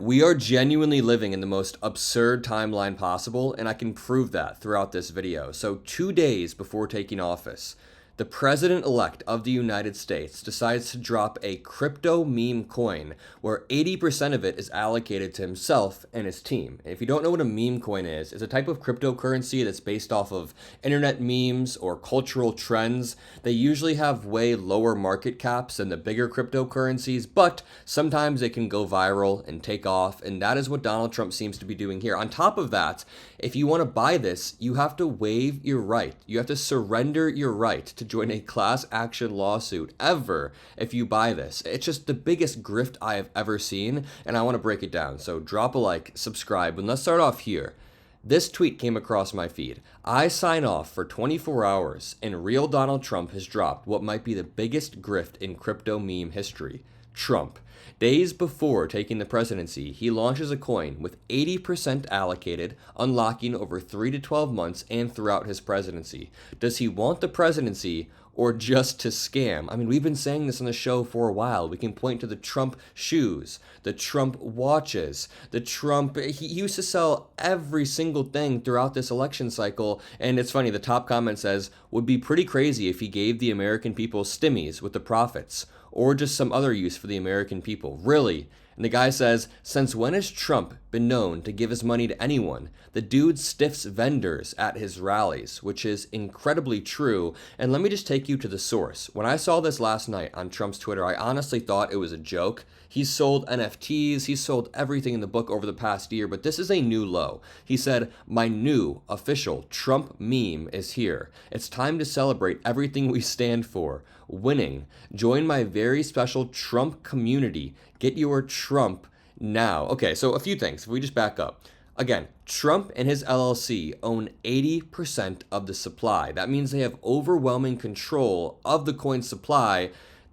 We are genuinely living in the most absurd timeline possible, and I can prove that throughout this video. So 2 days before taking office, the president-elect of the United States decides to drop a crypto meme coin where 80% of it is allocated to himself and his team. And if you don't know what a meme coin is, it's a type of cryptocurrency that's based off of internet memes or cultural trends. They usually have way lower market caps than the bigger cryptocurrencies, but sometimes they can go viral and take off, and that is what Donald Trump seems to be doing here. On top of that, if you want to buy this, you have to waive your right. You have to surrender your right to join a class action lawsuit ever if you buy this. It's just the biggest grift I have ever seen, and I want to break it down. So drop a like, subscribe, and let's start off here. This tweet came across my feed. I sign off for 24 hours, and real Donald Trump has dropped what might be the biggest grift in crypto meme history. Trump. Days before taking the presidency, he launches a coin with 80% allocated, unlocking over 3 to 12 months and throughout his presidency. Does he want the presidency or just to scam? I mean, we've been saying this on the show for a while. We can point to the Trump shoes, the Trump watches, he used to sell every single thing throughout this election cycle. And it's funny, the top comment says, would be pretty crazy if he gave the American people stimmies with the profits, or just some other use for the American people. Really? And the guy says, since when has Trump been known to give his money to anyone? The dude stiffs vendors at his rallies, which is incredibly true. And let me just take you to the source. When I saw this last night on Trump's Twitter, I honestly thought it was a joke. He's sold NFTs, he's sold everything in the book over the past year, but this is a new low. He said, my new official Trump meme is here. It's time to celebrate everything we stand for. Winning. Join my very special Trump community. Get your Trump now. Okay, so a few things. If we just back up. Again, Trump and his LLC own 80% of the supply. That means they have overwhelming control of the coin supply.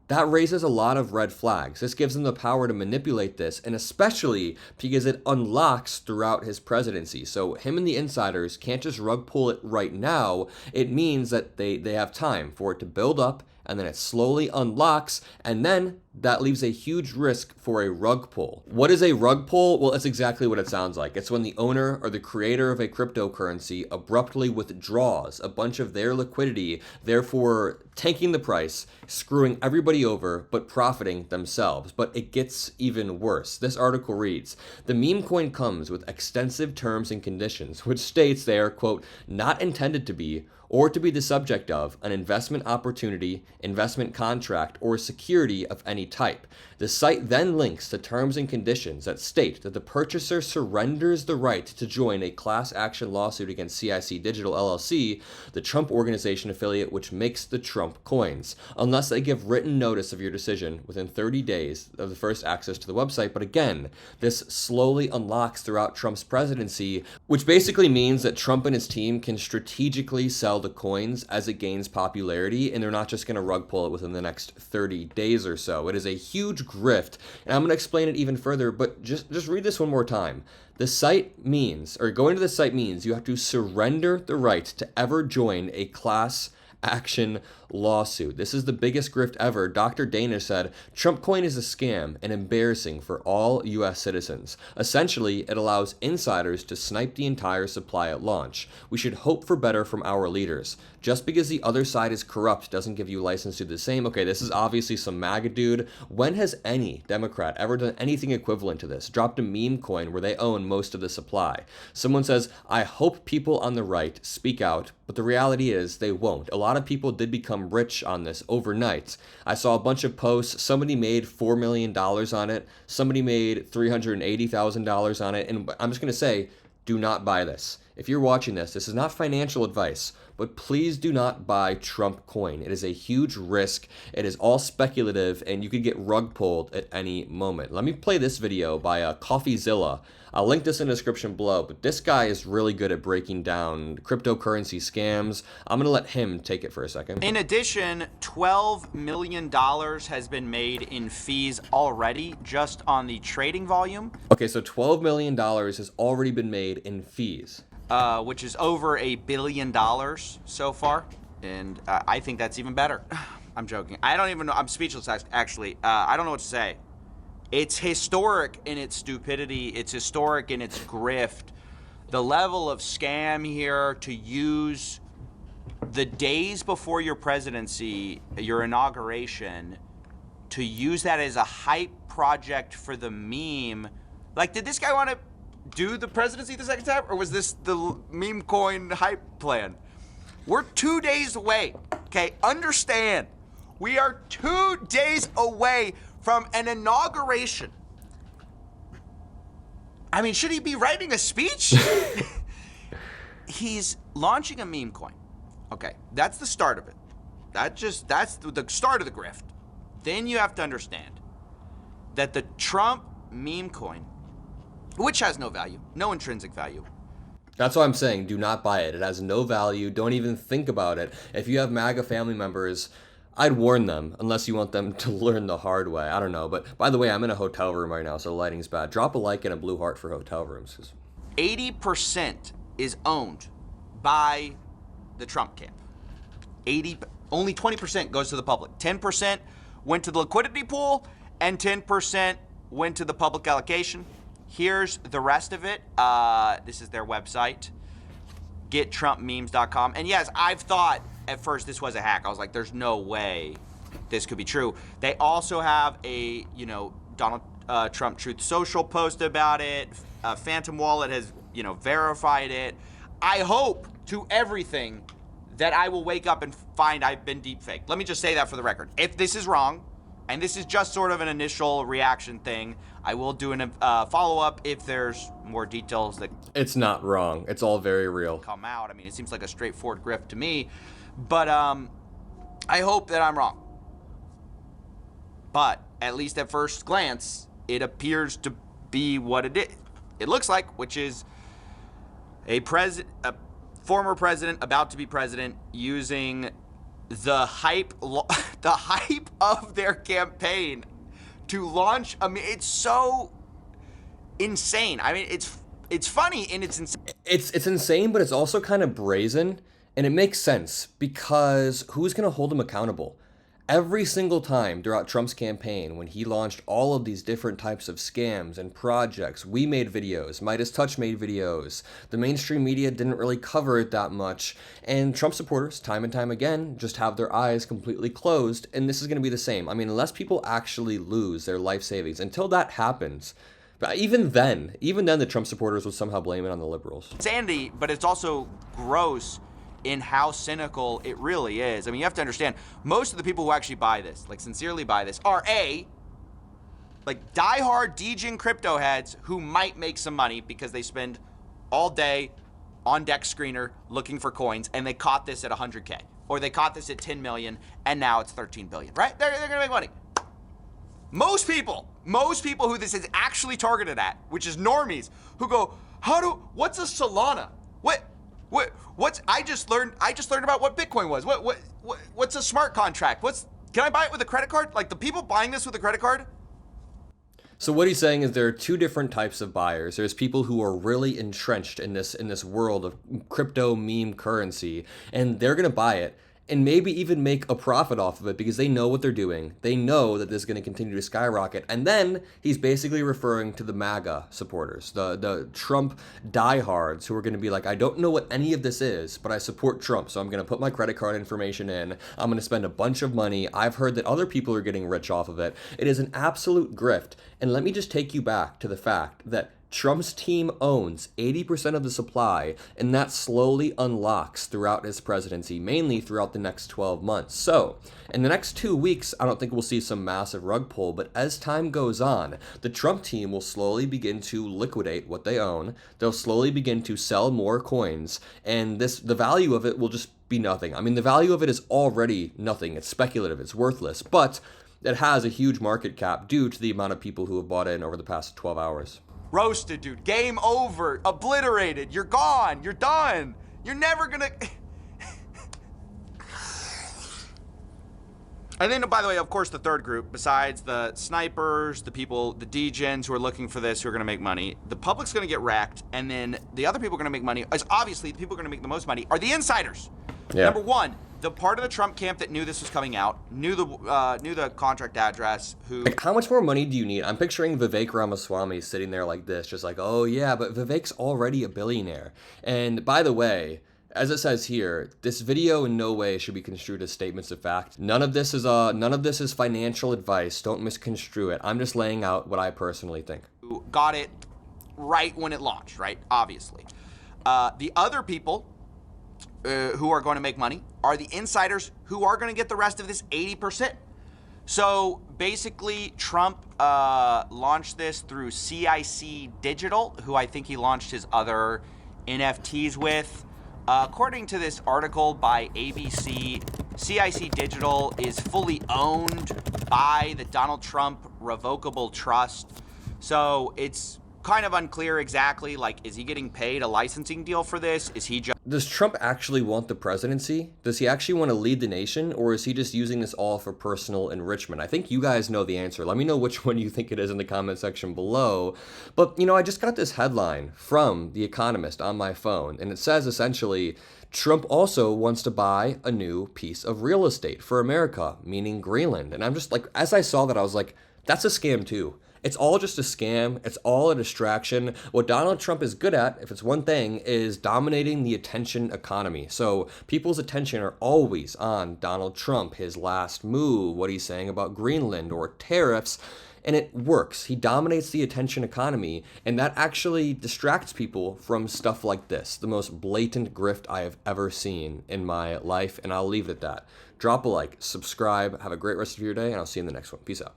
That raises a lot of red flags. This gives them the power to manipulate this, and especially because it unlocks throughout his presidency. So him and the insiders can't just rug pull it right now. It means that they have time for it to build up, and then it slowly unlocks, and then that leaves a huge risk for a rug pull. What is a rug pull? Well, it's exactly what it sounds like. It's when the owner or the creator of a cryptocurrency abruptly withdraws a bunch of their liquidity, therefore tanking the price, screwing everybody over, but profiting themselves. But it gets even worse. This article reads, the meme coin comes with extensive terms and conditions, which states they are, quote, not intended to be or to be the subject of an investment opportunity, investment contract, or security of any type. The site then links to terms and conditions that state that the purchaser surrenders the right to join a class action lawsuit against CIC Digital LLC, the Trump Organization affiliate which makes the Trump coins, unless they give written notice of your decision within 30 days of the first access to the website. But again, this slowly unlocks throughout Trump's presidency, which basically means that Trump and his team can strategically sell the coins as it gains popularity, and they're not just going to rug pull it within the next 30 days or so. It is a huge grift, and I'm going to explain it even further, but just read this one more time. The site means, or going to the site means, you have to surrender the right to ever join a class action lawsuit. This is the biggest grift ever. Dr. Dana said, Trump coin is a scam and embarrassing for all U.S. citizens. Essentially, it allows insiders to snipe the entire supply at launch. We should hope for better from our leaders. Just because the other side is corrupt doesn't give you license to do the same. Okay, this is obviously some MAGA dude. When has any Democrat ever done anything equivalent to this? Dropped a meme coin where they own most of the supply. Someone says, I hope people on the right speak out, but the reality is they won't. A lot of people did become rich on this overnight. I saw a bunch of posts. Somebody made $4 million on it. Somebody made $380,000 on it. And I'm just going to say, do not buy this. If you're watching this, this is not financial advice, but please do not buy Trump coin. It is a huge risk. It is all speculative, and you could get rug pulled at any moment. Let me play this video by Coffeezilla. I'll link this in the description below, but this guy is really good at breaking down cryptocurrency scams. I'm going to let him take it for a second. In addition, $12 million has been made in fees already just on the trading volume. Okay, so $12 million has already been made in fees. Which is over $1 billion so far. And I think that's even better. I'm joking. I don't even know. I'm speechless, actually. I don't know what to say. It's historic in its stupidity. It's historic in its grift. The level of scam here to use the days before your presidency, your inauguration, to use that as a hype project for the meme. Like, did this guy want to do the presidency the second time, or was this the meme coin hype plan? We're 2 days away, okay? Understand, we are 2 days away from an inauguration. I mean, should he be writing a speech? He's launching a meme coin. Okay, that's the start of it. That's the start of the grift. Then you have to understand that the Trump meme coin, which has no value, no intrinsic value. That's why I'm saying do not buy it. It has no value. Don't even think about it. If you have MAGA family members, I'd warn them, unless you want them to learn the hard way. I don't know. But by the way, I'm in a hotel room right now, so the lighting's bad. Drop a like and a blue heart for hotel rooms. 80% is owned by the Trump camp. Only 20% goes to the public. 10% went to the liquidity pool, and 10% went to the public allocation. Here's the rest of it. This is their website, gettrumpmemes.com. And yes, I've thought at first this was a hack. I was like, there's no way this could be true. They also have a, Donald Trump Truth Social post about it. Phantom Wallet has, verified it. I hope to everything that I will wake up and find I've been deepfaked. Let me just say that for the record. If this is wrong, and this is just sort of an initial reaction thing, I will do a follow-up if there's more details that... It's not wrong. It's all very real. ...come out. I mean, it seems like a straightforward grift to me. But I hope that I'm wrong. But at least at first glance, it appears to be what it looks like, which is a former president about to be president using the hype of their campaign to launch. I mean, it's so insane. I mean, it's funny and it's insane. It's insane, but it's also kind of brazen, and it makes sense because who's going to hold him accountable? Every single time throughout Trump's campaign, when he launched all of these different types of scams and projects, we made videos, MeidasTouch made videos, the mainstream media didn't really cover it that much, and Trump supporters, time and time again, just have their eyes completely closed, and this is going to be the same. I mean, unless people actually lose their life savings, until that happens, but even then, the Trump supporters would somehow blame it on the liberals. Sandy, but it's also gross in how cynical it really is. I mean, you have to understand, most of the people who actually buy this, like sincerely buy this, are like diehard DJing crypto heads who might make some money because they spend all day on deck screener looking for coins, and they caught this at 100K, or they caught this at 10 million, and now it's 13 billion, right? They're gonna make money. Most people who this is actually targeted at, which is normies, who go, what's a Solana? What's I just learned about what Bitcoin was. What's a smart contract? Can I buy it with a credit card? Like, the people buying this with a credit card? So what he's saying is there are two different types of buyers. There's people who are really entrenched in this world of crypto meme currency, and they're gonna buy it and maybe even make a profit off of it because they know what they're doing. They know that this is going to continue to skyrocket. And then he's basically referring to the MAGA supporters, the Trump diehards who are going to be like, I don't know what any of this is, but I support Trump, so I'm going to put my credit card information in. I'm going to spend a bunch of money. I've heard that other people are getting rich off of it. It is an absolute grift. And let me just take you back to the fact that Trump's team owns 80% of the supply, and that slowly unlocks throughout his presidency, mainly throughout the next 12 months. So, in the next 2 weeks, I don't think we'll see some massive rug pull, but as time goes on, the Trump team will slowly begin to liquidate what they own. They'll slowly begin to sell more coins, and the value of it will just be nothing. I mean, the value of it is already nothing. It's speculative. It's worthless, but it has a huge market cap due to the amount of people who have bought in over the past 12 hours. Roasted, dude. Game over. Obliterated. You're gone. You're done. You're never gonna... And then, by the way, of course, the third group, besides the snipers, the people, the degens who are looking for this, who are going to make money, the public's going to get wrecked, and then the other people are going to make money, as obviously the people who are going to make the most money are the insiders. Yeah. Number one, the part of the Trump camp that knew this was coming out, knew the contract address, who... Like, how much more money do you need? I'm picturing Vivek Ramaswamy sitting there like this, just like, oh yeah, but Vivek's already a billionaire. And by the way, as it says here, this video in no way should be construed as statements of fact. None of this is financial advice. Don't misconstrue it. I'm just laying out what I personally think. Who got it right when it launched, right? Obviously. The other people who are going to make money are the insiders who are going to get the rest of this 80%. So basically, Trump launched this through CIC Digital, who I think he launched his other NFTs with. According to this article by ABC, CIC Digital is fully owned by the Donald Trump Revocable Trust. So it's kind of unclear exactly, like, is he getting paid a licensing deal for this? Is he just... Does Trump actually want the presidency? Does he actually want to lead the nation? Or is he just using this all for personal enrichment? I think you guys know the answer. Let me know which one you think it is in the comment section below. But, you know, I just got this headline from The Economist on my phone, and it says essentially, Trump also wants to buy a new piece of real estate for America, meaning Greenland. And I'm just like, as I saw that, I was like, that's a scam too. It's all just a scam. It's all a distraction. What Donald Trump is good at, if it's one thing, is dominating the attention economy. So people's attention are always on Donald Trump, his last move, what he's saying about Greenland or tariffs. And it works. He dominates the attention economy, and that actually distracts people from stuff like this, the most blatant grift I have ever seen in my life, and I'll leave it at that. Drop a like, subscribe, have a great rest of your day, and I'll see you in the next one. Peace out.